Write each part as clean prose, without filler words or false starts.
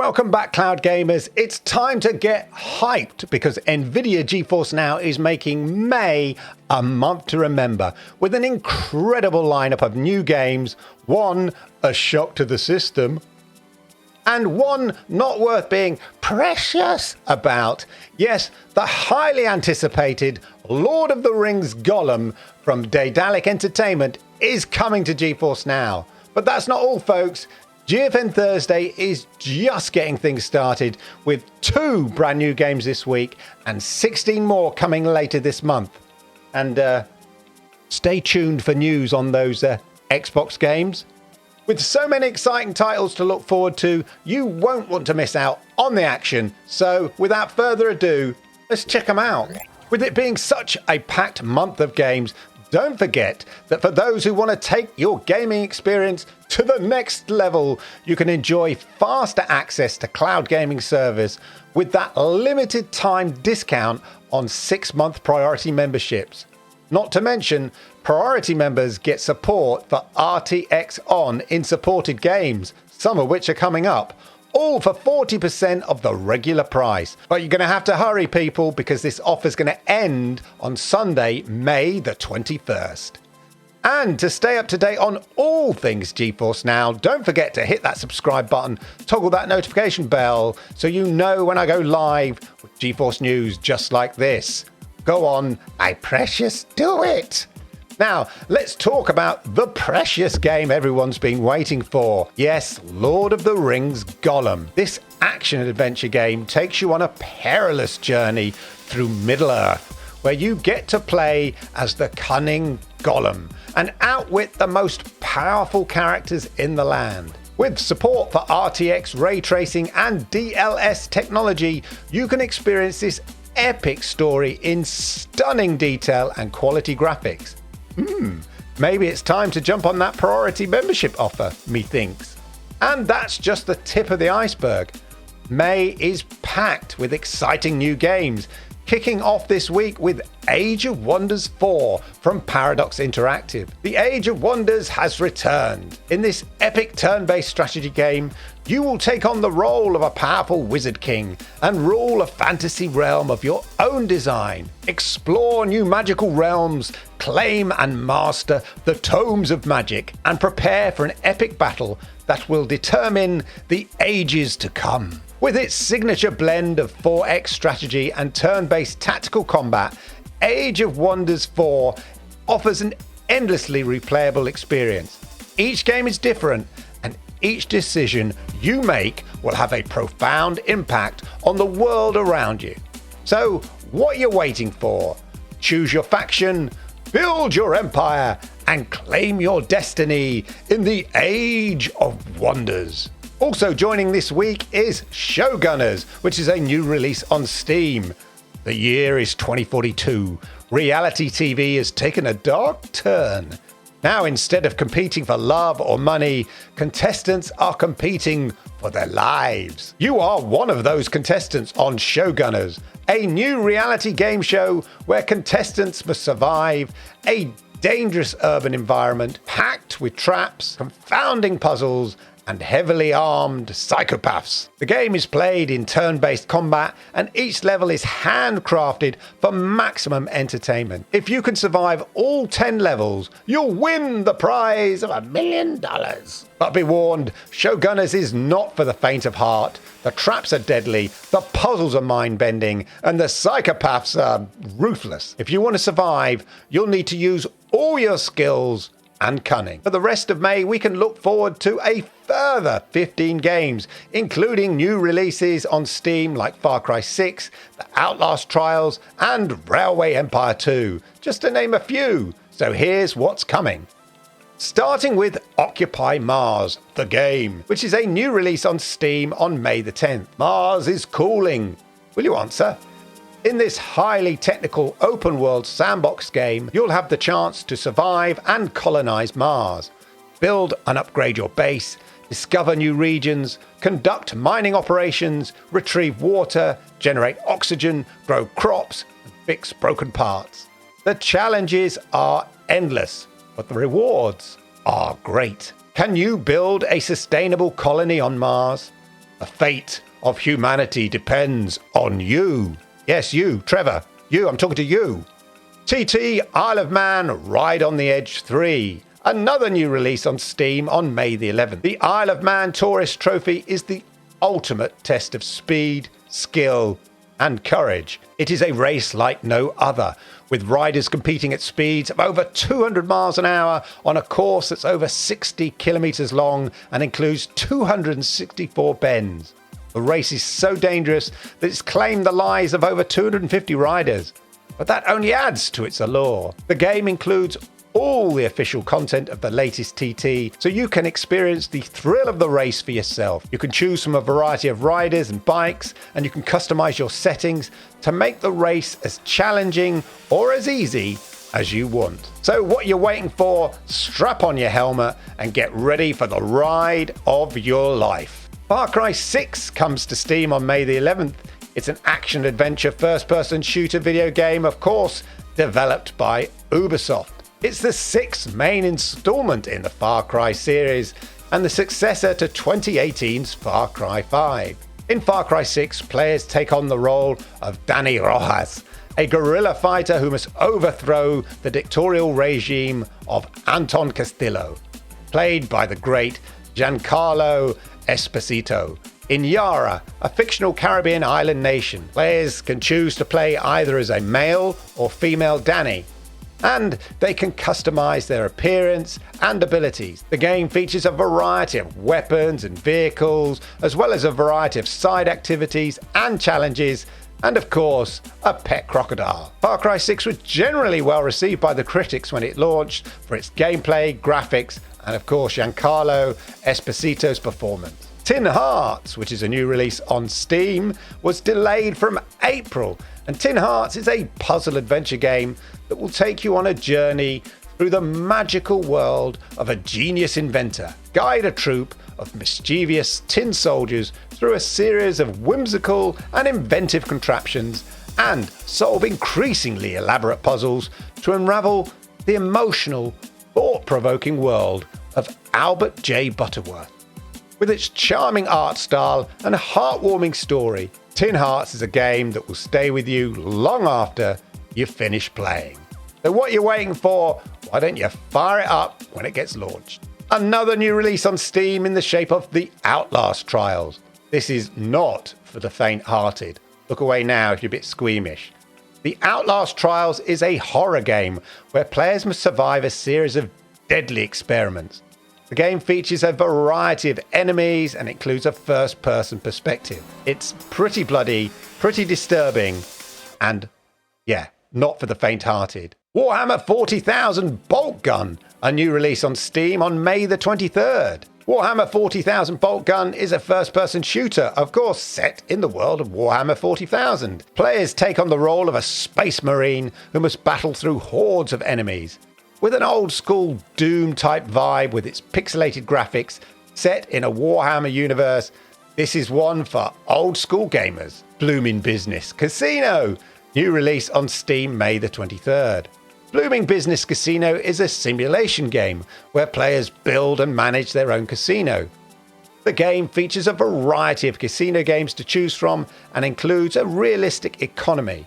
Welcome back, Cloud Gamers. It's time to get hyped because NVIDIA GeForce Now is making May a month to remember with an incredible lineup of new games, one a shock to the system, and one not worth being precious about. Yes, the highly anticipated Lord of the Rings Gollum from Daedalic Entertainment is coming to GeForce Now. But that's not all, folks. GFN Thursday is just getting things started with 2 brand new games this week and 16 more coming later this month. And stay tuned for news on those Xbox games. With so many exciting titles to look forward to, you won't want to miss out on the action. So without further ado, let's check them out. With it being such a packed month of games, don't forget that for those who want to take your gaming experience to the next level, you can enjoy faster access to cloud gaming service with that limited time discount on 6-month priority memberships. Not to mention, priority members get support for RTX On in supported games, some of which are coming up, all for 40% of the regular price. But you're going to have to hurry, people, because this offer is going to end on Sunday, May the 21st. And to stay up to date on all things GeForce Now, don't forget to hit that subscribe button, toggle that notification bell, so you know when I go live with GeForce news just like this. Go on, I precious do it. Now, let's talk about the precious game everyone's been waiting for. Yes, Lord of the Rings Gollum. This action-adventure game takes you on a perilous journey through Middle-earth, where you get to play as the cunning Gollum and outwit the most powerful characters in the land. With support for RTX ray tracing and DLS technology, you can experience this epic story in stunning detail and quality graphics. Maybe it's time to jump on that priority membership offer, methinks. And that's just the tip of the iceberg. May is packed with exciting new games, kicking off this week with Age of Wonders 4 from Paradox Interactive. The Age of Wonders has returned. In this epic turn-based strategy game, you will take on the role of a powerful wizard king and rule a fantasy realm of your own design. Explore new magical realms, claim and master the tomes of magic, and prepare for an epic battle that will determine the ages to come. With its signature blend of 4X strategy and turn-based tactical combat, Age of Wonders 4 offers an endlessly replayable experience. Each game is different, and each decision you make will have a profound impact on the world around you. So, what are you waiting for? Choose your faction, build your empire, and claim your destiny in the Age of Wonders. Also joining this week is Showgunners, which is a new release on Steam. The year is 2042. Reality TV has taken a dark turn. Now, instead of competing for love or money, contestants are competing for their lives. You are one of those contestants on Showgunners, a new reality game show where contestants must survive a dangerous urban environment packed with traps, confounding puzzles, and heavily armed psychopaths. The game is played in turn-based combat, and each level is handcrafted for maximum entertainment. If you can survive all 10 levels, you'll win the prize of $1 million. But be warned, Showgunners is not for the faint of heart. The traps are deadly, the puzzles are mind-bending, and the psychopaths are ruthless. If you want to survive, you'll need to use all your skills and cunning. For the rest of May, we can look forward to a further 15 games, including new releases on Steam like Far Cry 6, the Outlast Trials, and Railway Empire 2, just to name a few. So here's what's coming. Starting with Occupy Mars, the game, which is a new release on Steam on May the 10th. Mars is cooling. Will you answer? In this highly technical open-world sandbox game, you'll have the chance to survive and colonize Mars, build and upgrade your base, discover new regions, conduct mining operations, retrieve water, generate oxygen, grow crops, and fix broken parts. The challenges are endless, but the rewards are great. Can you build a sustainable colony on Mars? The fate of humanity depends on you. Yes, you, Trevor. You, I'm talking to you. TT Isle of Man Ride on the Edge 3. Another new release on Steam on May the 11th. The Isle of Man Tourist Trophy is the ultimate test of speed, skill, and courage. It is a race like no other, with riders competing at speeds of over 200 miles an hour on a course that's over 60 kilometers long and includes 264 bends. The race is so dangerous that it's claimed the lives of over 250 riders. But that only adds to its allure. The game includes all the official content of the latest TT, so you can experience the thrill of the race for yourself. You can choose from a variety of riders and bikes, and you can customize your settings to make the race as challenging or as easy as you want. So what you're waiting for, strap on your helmet and get ready for the ride of your life. Far Cry 6 comes to Steam on May the 11th. It's an action-adventure first-person shooter video game, of course, developed by Ubisoft. It's the 6th main installment in the Far Cry series and the successor to 2018's Far Cry 5. In Far Cry 6, players take on the role of Dani Rojas, a guerrilla fighter who must overthrow the dictatorial regime of Anton Castillo, played by the great Giancarlo Esposito. In J.R.R, a fictional Caribbean island nation, players can choose to play either as a male or female Dani, and they can customize their appearance and abilities. The game features a variety of weapons and vehicles, as well as a variety of side activities and challenges, and of course, a pet crocodile. Far Cry 6 was generally well received by the critics when it launched for its gameplay, graphics, and of course Giancarlo Esposito's performance. Tin Hearts, which is a new release on Steam, was delayed from April, and Tin Hearts is a puzzle adventure game that will take you on a journey through the magical world of a genius inventor, guide a troop of mischievous tin soldiers through a series of whimsical and inventive contraptions, and solve increasingly elaborate puzzles to unravel the emotional, thought-provoking world of Albert J. Butterworth. With its charming art style and heartwarming story, Tin Hearts is a game that will stay with you long after you finish playing. So what you're waiting for, why don't you fire it up when it gets launched? Another new release on Steam in the shape of the Outlast Trials. This is not for the faint-hearted. Look away now if you're a bit squeamish. The Outlast Trials is a horror game where players must survive a series of deadly experiments. The game features a variety of enemies and includes a first-person perspective. It's pretty bloody, pretty disturbing, and yeah, not for the faint-hearted. Warhammer 40,000 Boltgun, a new release on Steam on May the 23rd. Warhammer 40,000 Boltgun is a first-person shooter, of course set in the world of Warhammer 40,000. Players take on the role of a space marine who must battle through hordes of enemies. With an old-school Doom-type vibe with its pixelated graphics set in a Warhammer universe, this is one for old-school gamers. Blooming Business Casino, new release on Steam May the 23rd. Blooming Business Casino is a simulation game where players build and manage their own casino. The game features a variety of casino games to choose from and includes a realistic economy.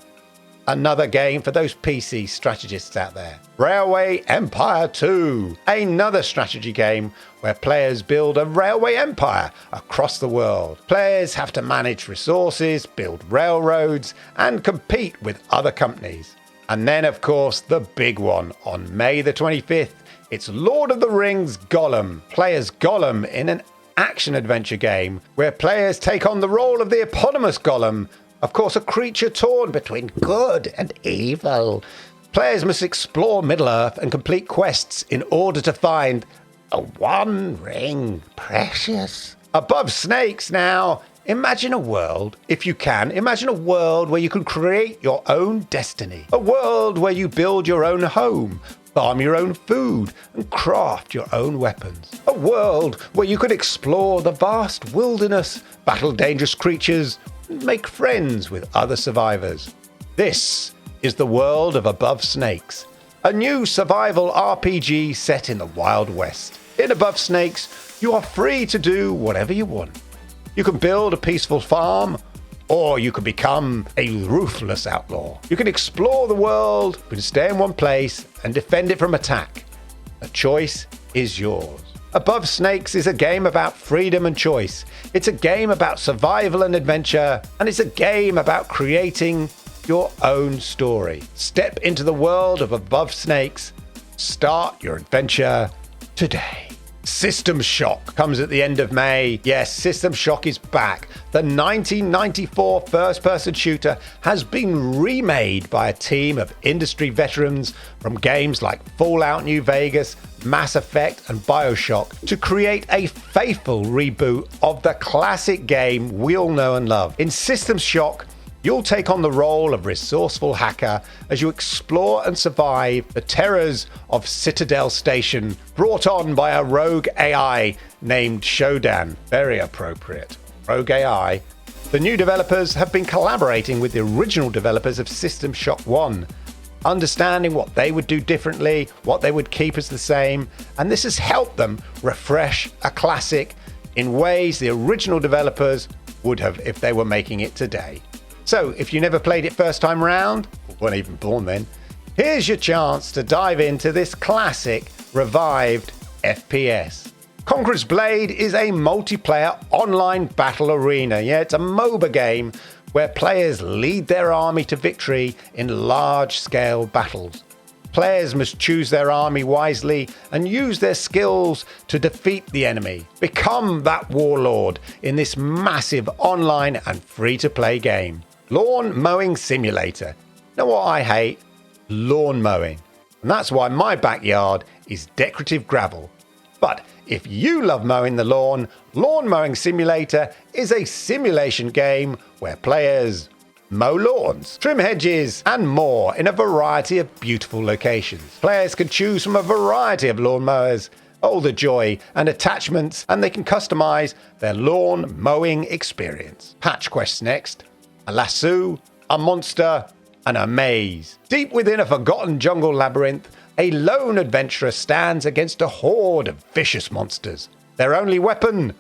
Another game for those PC strategists out there. Railway Empire 2, another strategy game where players build a railway empire across the world. Players have to manage resources, build railroads, and compete with other companies. And then, of course, the big one on May the 25th. It's Lord of the Rings Gollum. Play as Gollum in an action-adventure game where players take on the role of the eponymous Gollum, of course, a creature torn between good and evil. Players must explore Middle-earth and complete quests in order to find a one ring precious. Above Snakes now. Imagine a world, if you can, imagine a world where you can create your own destiny. A world where you build your own home, farm your own food, and craft your own weapons. A world where you could explore the vast wilderness, battle dangerous creatures, and make friends with other survivors. This is the world of Above Snakes, a new survival RPG set in the Wild West. In Above Snakes, you are free to do whatever you want. You can build a peaceful farm, or you can become a ruthless outlaw. You can explore the world, you can stay in one place and defend it from attack. The choice is yours. Above Snakes is a game about freedom and choice. It's a game about survival and adventure, and it's a game about creating your own story. Step into the world of Above Snakes. Start your adventure today. System Shock comes at the end of May. Yes, System Shock is back. The 1994 first-person shooter has been remade by a team of industry veterans from games like Fallout New Vegas, Mass Effect, and BioShock to create a faithful reboot of the classic game we all know and love. In System Shock, you'll take on the role of resourceful hacker as you explore and survive the terrors of Citadel Station, brought on by a rogue AI named Shodan. Very appropriate. Rogue AI. The new developers have been collaborating with the original developers of System Shock 1, understanding what they would do differently, what they would keep as the same, and this has helped them refresh a classic in ways the original developers would have if they were making it today. So, if you never played it first time round, or weren't even born then, here's your chance to dive into this classic, revived FPS. Conqueror's Blade is a multiplayer online battle arena. Yeah, it's a MOBA game where players lead their army to victory in large-scale battles. Players must choose their army wisely and use their skills to defeat the enemy. Become that warlord in this massive online and free-to-play game. Lawn Mowing Simulator. Know what I hate? Lawn mowing. And that's why my backyard is decorative gravel. But if you love mowing the lawn, Lawn Mowing Simulator is a simulation game where players mow lawns, trim hedges, and more in a variety of beautiful locations. Players can choose from a variety of lawn mowers, all the joy and attachments, and they can customize their lawn mowing experience. Patch quests next. A lasso, a monster, and a maze. Deep within a forgotten jungle labyrinth, a lone adventurer stands against a horde of vicious monsters. Their only weapon?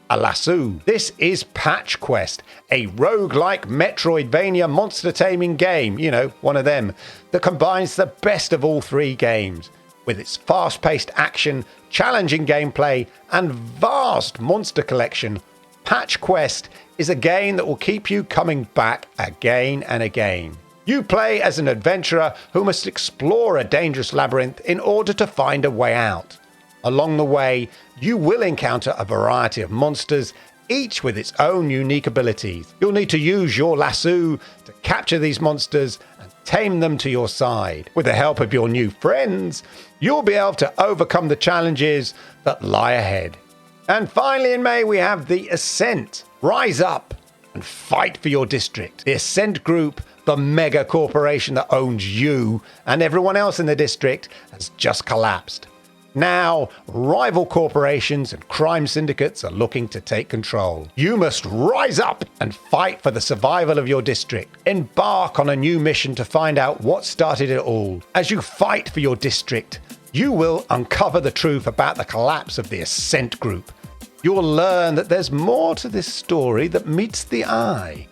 A lasso. This is Patch Quest, a roguelike Metroidvania monster taming game, you know, one of them, that combines the best of all three games. With its fast-paced action, challenging gameplay, and vast monster collection, Patch Quest is a game that will keep you coming back again and again. You play as an adventurer who must explore a dangerous labyrinth in order to find a way out. Along the way, you will encounter a variety of monsters, each with its own unique abilities. You'll need to use your lasso to capture these monsters and tame them to your side. With the help of your new friends, you'll be able to overcome the challenges that lie ahead. And finally in May, we have the Ascent. Rise up and fight for your district. The Ascent Group, the mega corporation that owns you and everyone else in the district, has just collapsed. Now, rival corporations and crime syndicates are looking to take control. You must rise up and fight for the survival of your district. Embark on a new mission to find out what started it all. As you fight for your district, you will uncover the truth about the collapse of the Ascent Group. You'll learn that there's more to this story that meets the eye.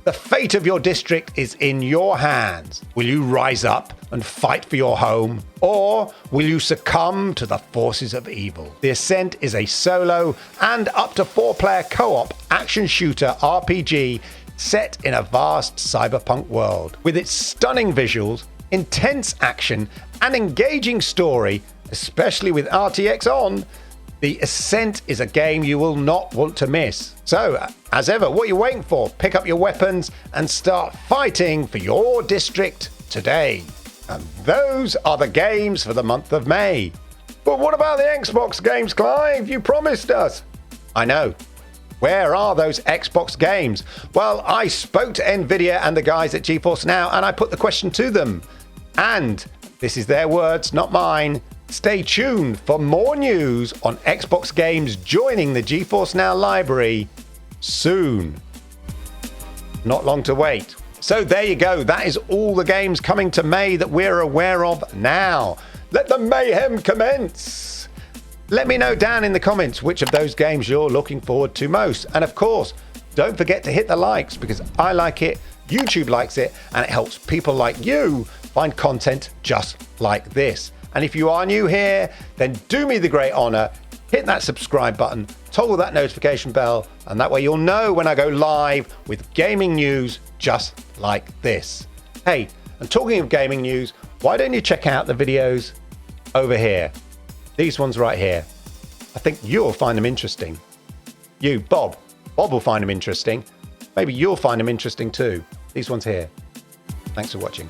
The fate of your district is in your hands. Will you rise up and fight for your home? Or will you succumb to the forces of evil? The Ascent is a solo and up to 4-player co-op action shooter RPG set in a vast cyberpunk world. With its stunning visuals, intense action, and engaging story, especially with RTX on, The Ascent is a game you will not want to miss. So, as ever, what are you waiting for? Pick up your weapons and start fighting for your district today. And those are the games for the month of May. But what about the Xbox games, Clive? You promised us. I know. Where are those Xbox games? Well, I spoke to Nvidia and the guys at GeForce Now, and I put the question to them. And this is their words, not mine. Stay tuned for more news on Xbox games joining the GeForce Now library soon. Not long to wait. So there you go. That is all the games coming to May that we're aware of now. Let the mayhem commence. Let me know down in the comments which of those games you're looking forward to most. And of course, don't forget to hit the likes because I like it, YouTube likes it, and it helps people like you find content just like this. And if you are new here, then do me the great honor, hit that subscribe button, toggle that notification bell, and that way you'll know when I go live with gaming news just like this. Hey, and talking of gaming news, why don't you check out the videos over here? These ones right here. I think you'll find them interesting. Bob will find them interesting. Maybe you'll find them interesting too. These ones here. Thanks for watching.